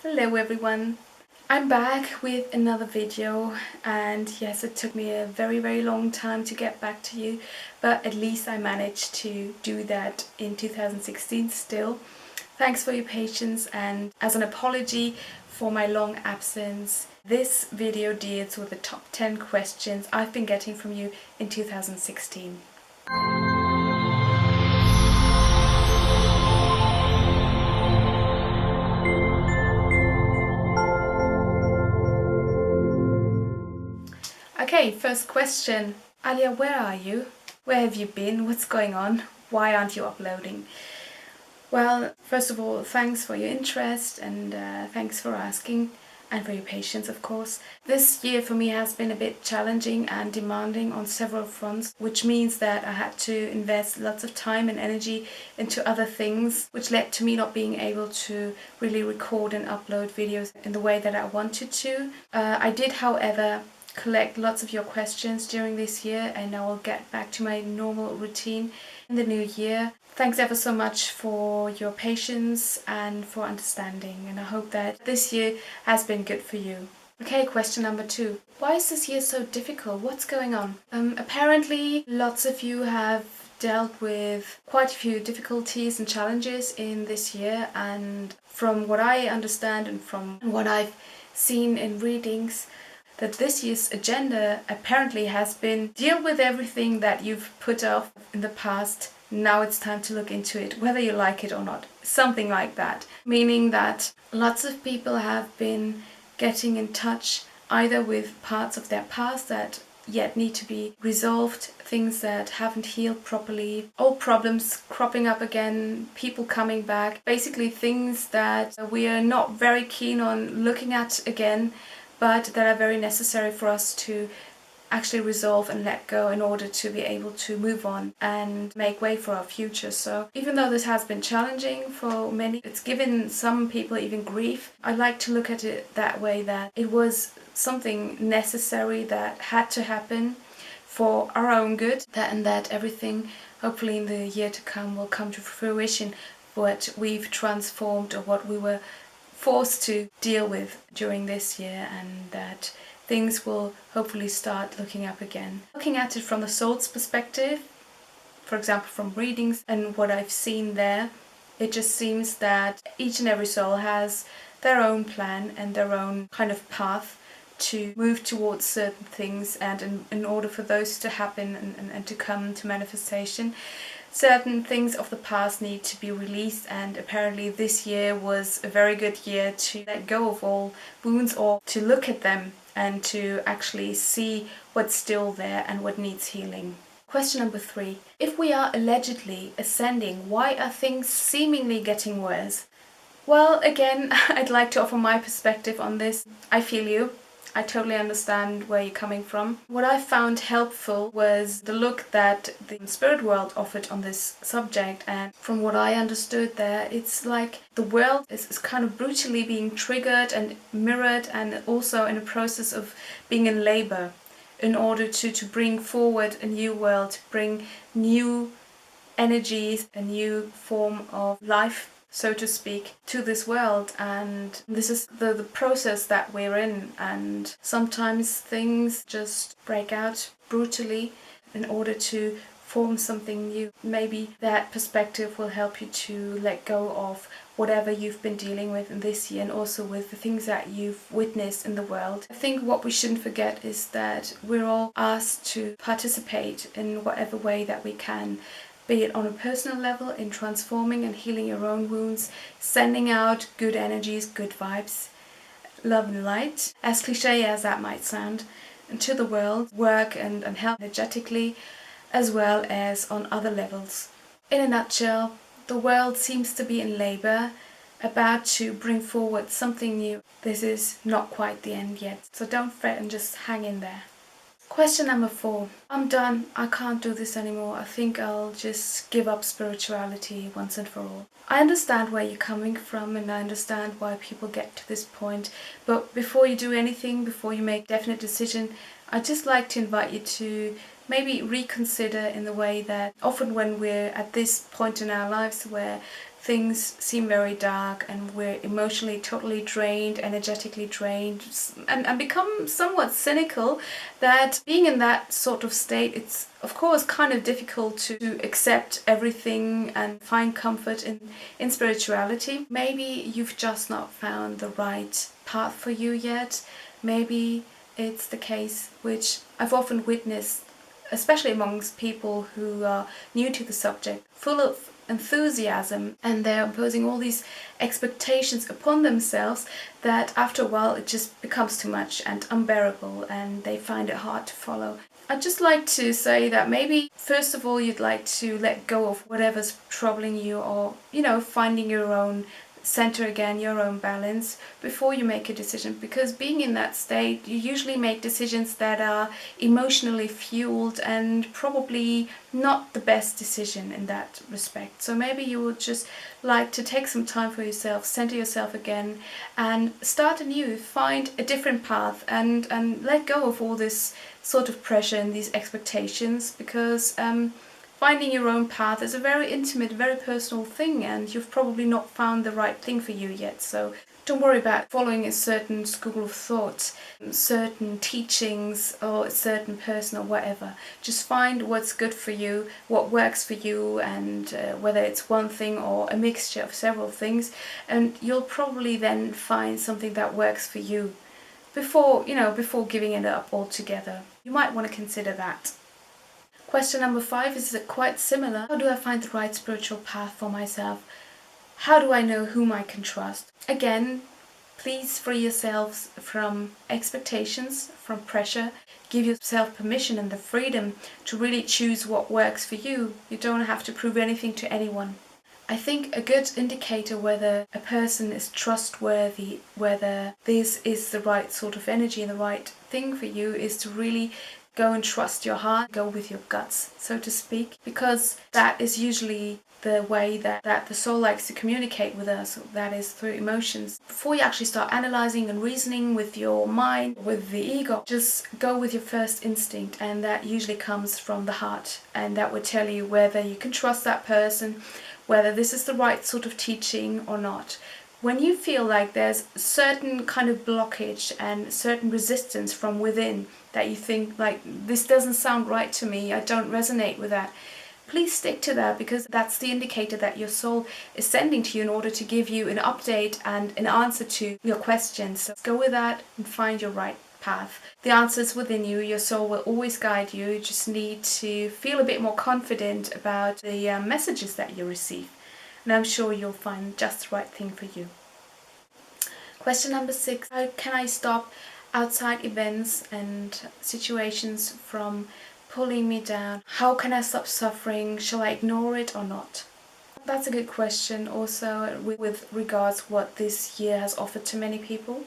Hello everyone, I'm back with another video, and yes, it took me a very long time to get back to you, but at least I managed to do that in 2016 still. Thanks for your patience, and as an apology for my long absence, this video deals with the top 10 questions I've been getting from you in 2016. Okay, first question. Alya, where are you? Where have you been? What's going on? Why aren't you uploading? Well, first of all, thanks for your interest and thanks for asking and for your patience, of course. This year for me has been a bit challenging and demanding on several fronts, which means that I had to invest lots of time and energy into other things, which led to me not being able to really record and upload videos in the way that I wanted to. I did, however, collect lots of your questions during this year, and I will get back to my normal routine in the new year. Thanks ever so much for your patience and for understanding, and I hope that this year has been good for you. Okay, question number 2. Why is this year so difficult? What's going on? Apparently lots of you have dealt with quite a few difficulties and challenges in this year, and from what I understand and from what I've seen in readings, that this year's agenda apparently has been deal with everything that you've put off in the past. Now it's time to look into it, whether you like it or not. Something like that. Meaning that lots of people have been getting in touch either with parts of their past that yet need to be resolved, things that haven't healed properly, old problems cropping up again, people coming back, basically things that we are not very keen on looking at again, but that are very necessary for us to actually resolve and let go in order to be able to move on and make way for our future. So even though this has been challenging for many, it's given some people even grief, I like to look at it that way, that it was something necessary that had to happen for our own good, and that everything hopefully in the year to come will come to fruition, what we've transformed or what we were forced to deal with during this year, and that things will hopefully start looking up again. Looking at it from the soul's perspective, for example from readings and what I've seen there, it just seems that each and every soul has their own plan and their own kind of path to move towards certain things, and in order for those to happen and to come to manifestation, certain things of the past need to be released, and apparently this year was a very good year to let go of all wounds, or to look at them and to actually see what's still there and what needs healing. Question number 3. If we are allegedly ascending, why are things seemingly getting worse? Well, again, I'd like to offer my perspective on this. I feel you. I totally understand where you're coming from. What I found helpful was the look that the spirit world offered on this subject, and from what I understood there, it's like the world is kind of brutally being triggered and mirrored, and also in a process of being in labor in order to bring forward a new world, to bring new energies, a new form of life, so to speak, to this world. And this is the process that we're in, and sometimes things just break out brutally in order to form something new. Maybe that perspective will help you to let go of whatever you've been dealing with in this year, and also with the things that you've witnessed in the world. I think what we shouldn't forget is that we're all asked to participate in whatever way that we can, be it on a personal level in transforming and healing your own wounds, sending out good energies, good vibes, love and light, as cliche as that might sound, into the world, work and help energetically, as well as on other levels. In a nutshell, the world seems to be in labor, about to bring forward something new. This is not quite the end yet, so don't fret and just hang in there. Question number 4. I'm done. I can't do this anymore. I think I'll just give up spirituality once and for all. I understand where you're coming from, and I understand why people get to this point. But before you do anything, before you make a definite decision, I'd just like to invite you to maybe reconsider in the way that often when we're at this point in our lives where things seem very dark and we're emotionally totally drained, energetically drained, and become somewhat cynical, that being in that sort of state, it's of course kind of difficult to accept everything and find comfort in spirituality. Maybe you've just not found the right path for you yet. Maybe it's the case, which I've often witnessed, especially amongst people who are new to the subject, full of enthusiasm, and they're imposing all these expectations upon themselves that after a while it just becomes too much and unbearable and they find it hard to follow. I'd just like to say that maybe first of all you'd like to let go of whatever's troubling you, or finding your own center again, your own balance, before you make a decision, because being in that state you usually make decisions that are emotionally fueled and probably not the best decision in that respect. So maybe you would just like to take some time for yourself, center yourself again, and start anew, find a different path, and let go of all this sort of pressure and these expectations, because finding your own path is a very intimate, very personal thing, and you've probably not found the right thing for you yet. So don't worry about following a certain school of thought, certain teachings, or a certain person or whatever. Just find what's good for you, what works for you, and whether it's one thing or a mixture of several things, and you'll probably then find something that works for you before giving it up altogether. You might want to consider that. Question number 5 is quite similar. How do I find the right spiritual path for myself? How do I know whom I can trust? Again, please free yourselves from expectations, from pressure. Give yourself permission and the freedom to really choose what works for you. You don't have to prove anything to anyone. I think a good indicator whether a person is trustworthy, whether this is the right sort of energy and the right thing for you, is to really go and trust your heart, go with your guts, so to speak, because that is usually the way that the soul likes to communicate with us, that is through emotions. Before you actually start analyzing and reasoning with your mind, with the ego, just go with your first instinct, and that usually comes from the heart, and that will tell you whether you can trust that person, whether this is the right sort of teaching or not. When you feel like there's a certain kind of blockage and certain resistance from within, that you think like, this doesn't sound right to me, I don't resonate with that, please stick to that, because that's the indicator that your soul is sending to you in order to give you an update and an answer to your questions. So go with that and find your right path. The answer is within you. Your soul will always guide you. You just need to feel a bit more confident about the messages that you receive. And I'm sure you'll find just the right thing for you. Question number 6. How can I stop outside events and situations from pulling me down? How can I stop suffering? Shall I ignore it or not? That's a good question, also with regards what this year has offered to many people.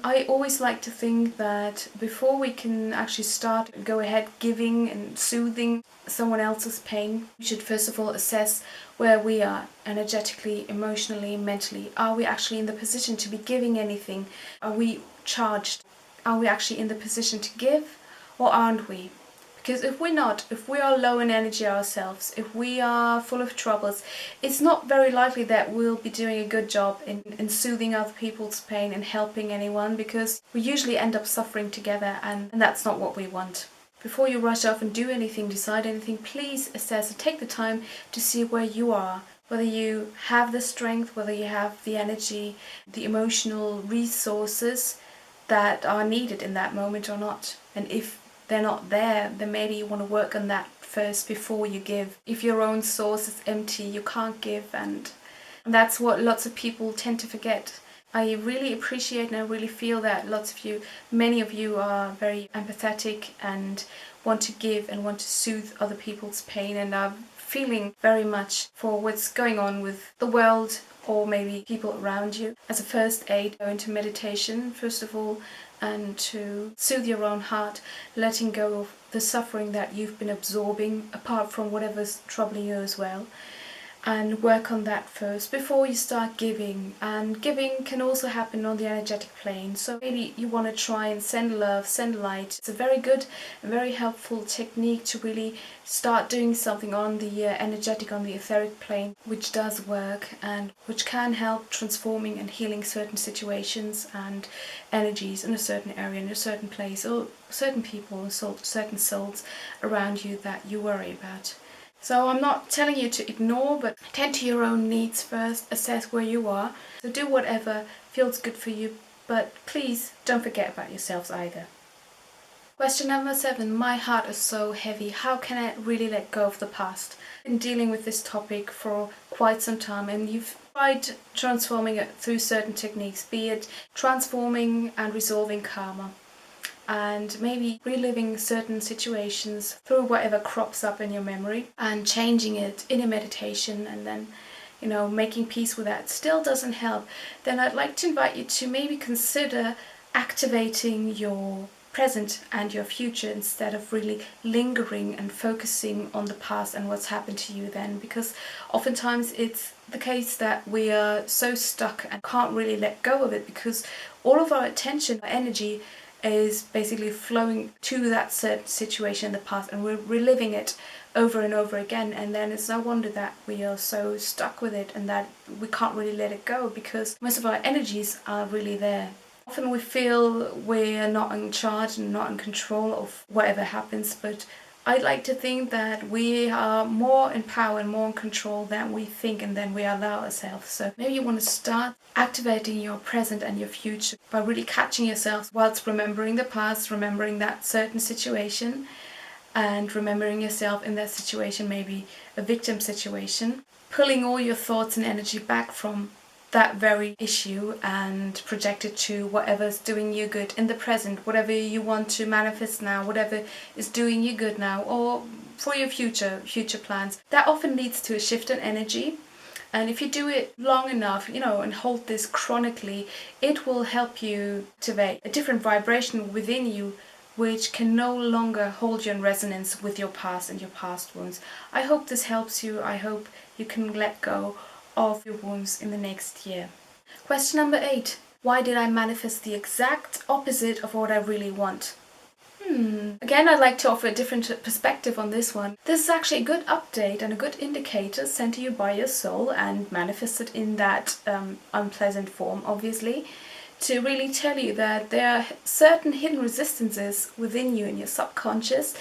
I always like to think that before we can actually go ahead giving and soothing someone else's pain, we should first of all assess where we are energetically, emotionally, mentally. Are we actually in the position to be giving anything? Are we charged? Are we actually in the position to give, or aren't we? Because if we're not, if we are low in energy ourselves, if we are full of troubles, it's not very likely that we'll be doing a good job in soothing other people's pain and helping anyone, because we usually end up suffering together, and that's not what we want. Before you rush off and do anything, decide anything, please assess and take the time to see where you are, whether you have the strength, whether you have the energy, the emotional resources that are needed in that moment or not. And if they're not there, then maybe you want to work on that first before you give. If your own source is empty, you can't give, and that's what lots of people tend to forget. I really appreciate and I really feel that many of you are very empathetic and want to give and want to soothe other people's pain, and are feeling very much for what's going on with the world or maybe people around you. As a first aid, go into meditation first of all, and to soothe your own heart, letting go of the suffering that you've been absorbing, apart from whatever's troubling you as well. and work on that first before you start giving. And giving can also happen on the energetic plane, so maybe you want to try and send love, send light. It's a very good and very helpful technique to really start doing something on the energetic, on the etheric plane, which does work and which can help transforming and healing certain situations and energies in a certain area, in a certain place, or certain people, certain souls around you that you worry about. So I'm not telling you to ignore, but tend to your own needs first, assess where you are. So do whatever feels good for you, but please don't forget about yourselves either. Question number 7. My heart is so heavy. How can I really let go of the past? I've been dealing with this topic for quite some time, and you've tried transforming it through certain techniques, be it transforming and resolving karma, and maybe reliving certain situations through whatever crops up in your memory and changing it in a meditation, and then making peace with that still doesn't help. Then I'd like to invite you to maybe consider activating your present and your future instead of really lingering and focusing on the past and what's happened to you then, because oftentimes it's the case that we are so stuck and can't really let go of it because all of our attention, our energy is basically flowing to that certain situation in the past, and we're reliving it over and over again, and then it's no wonder that we are so stuck with it and that we can't really let it go because most of our energies are really there. Often we feel we're not in charge and not in control of whatever happens, but I'd like to think that we are more in power and more in control than we think and than we allow ourselves. So maybe you want to start activating your present and your future by really catching yourself whilst remembering the past, remembering that certain situation, and remembering yourself in that situation, maybe a victim situation, pulling all your thoughts and energy back from that very issue and project it to whatever's doing you good in the present, whatever you want to manifest now, whatever is doing you good now, or for your future plans. That often leads to a shift in energy, and if you do it long enough, and hold this chronically, it will help you activate a different vibration within you, which can no longer hold you in resonance with your past and your past wounds. I hope this helps you. I hope you can let go of your wounds in the next year. Question number 8. Why did I manifest the exact opposite of what I really want? Again, I'd like to offer a different perspective on this one. This is actually a good update and a good indicator sent to you by your soul and manifested in that unpleasant form, obviously, to really tell you that there are certain hidden resistances within you in your subconscious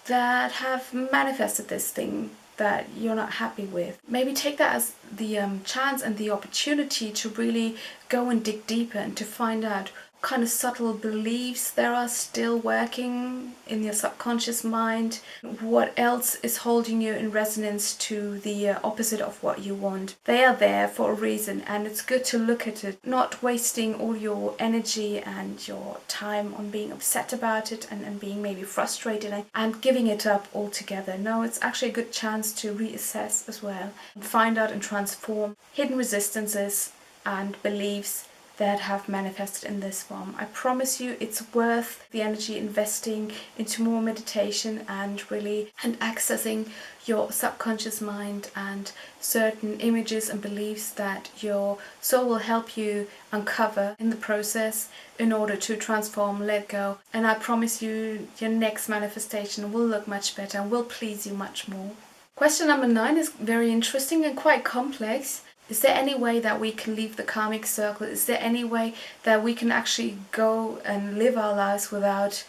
that have manifested this thing that you're not happy with. Maybe take that as the chance and the opportunity to really go and dig deeper and to find out what kind of subtle beliefs there are still working in your subconscious mind, what else is holding you in resonance to the opposite of what you want. They are there for a reason, and it's good to look at it, not wasting all your energy and your time on being upset about it and being maybe frustrated and giving it up altogether. No, it's actually a good chance to reassess as well and find out and transform hidden resistances and beliefs that have manifested in this form. I promise you it's worth the energy investing into more meditation and accessing your subconscious mind and certain images and beliefs that your soul will help you uncover in the process in order to transform, let go. And I promise you your next manifestation will look much better and will please you much more. Question number 9 is very interesting and quite complex. Is there any way that we can leave the karmic circle? Is there any way that we can actually go and live our lives without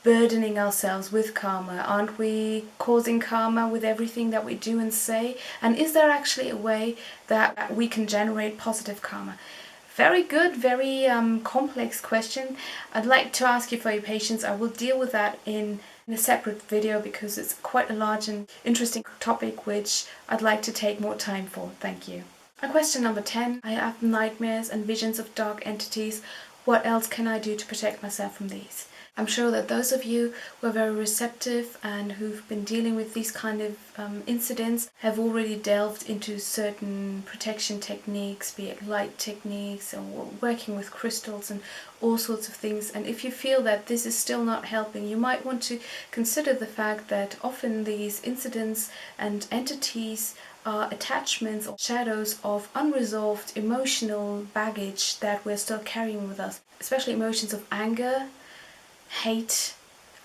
burdening ourselves with karma? Aren't we causing karma with everything that we do and say? And is there actually a way that we can generate positive karma? Very good, very complex question. I'd like to ask you for your patience. I will deal with that in a separate video because it's quite a large and interesting topic which I'd like to take more time for. Thank you. And question number 10. I have nightmares and visions of dark entities. What else can I do to protect myself from these? I'm sure that those of you who are very receptive and who've been dealing with these kind of incidents have already delved into certain protection techniques, be it light techniques or working with crystals and all sorts of things. And if you feel that this is still not helping, you might want to consider the fact that often these incidents and entities are attachments or shadows of unresolved emotional baggage that we're still carrying with us, especially emotions of anger, hate,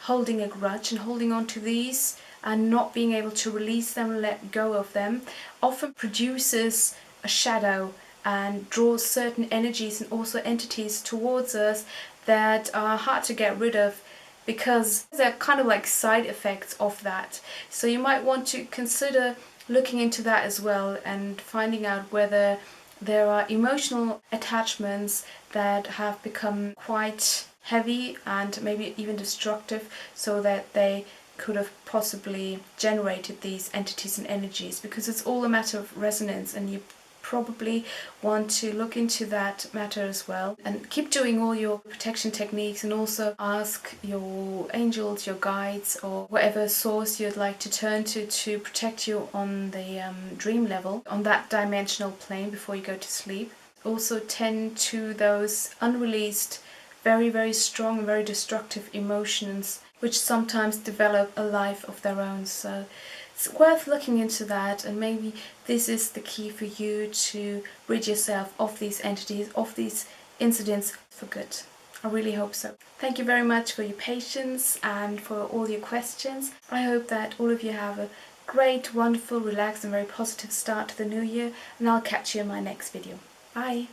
holding a grudge and holding on to these and not being able to release them, let go of them, often produces a shadow and draws certain energies and also entities towards us that are hard to get rid of, because they're kind of like side effects of that. So you might want to consider looking into that as well and finding out whether there are emotional attachments that have become quite heavy and maybe even destructive, so that they could have possibly generated these entities and energies, because it's all a matter of resonance, and you probably want to look into that matter as well and keep doing all your protection techniques, and also ask your angels, your guides, or whatever source you'd like to turn to protect you on the dream level, on that dimensional plane before you go to sleep. Also tend to those unreleased, very, very strong, very destructive emotions which sometimes develop a life of their own. So it's worth looking into that, and maybe this is the key for you to rid yourself of these entities, of these incidents for good. I really hope so. Thank you very much for your patience and for all your questions. I hope that all of you have a great, wonderful, relaxed and very positive start to the new year, and I'll catch you in my next video. Bye!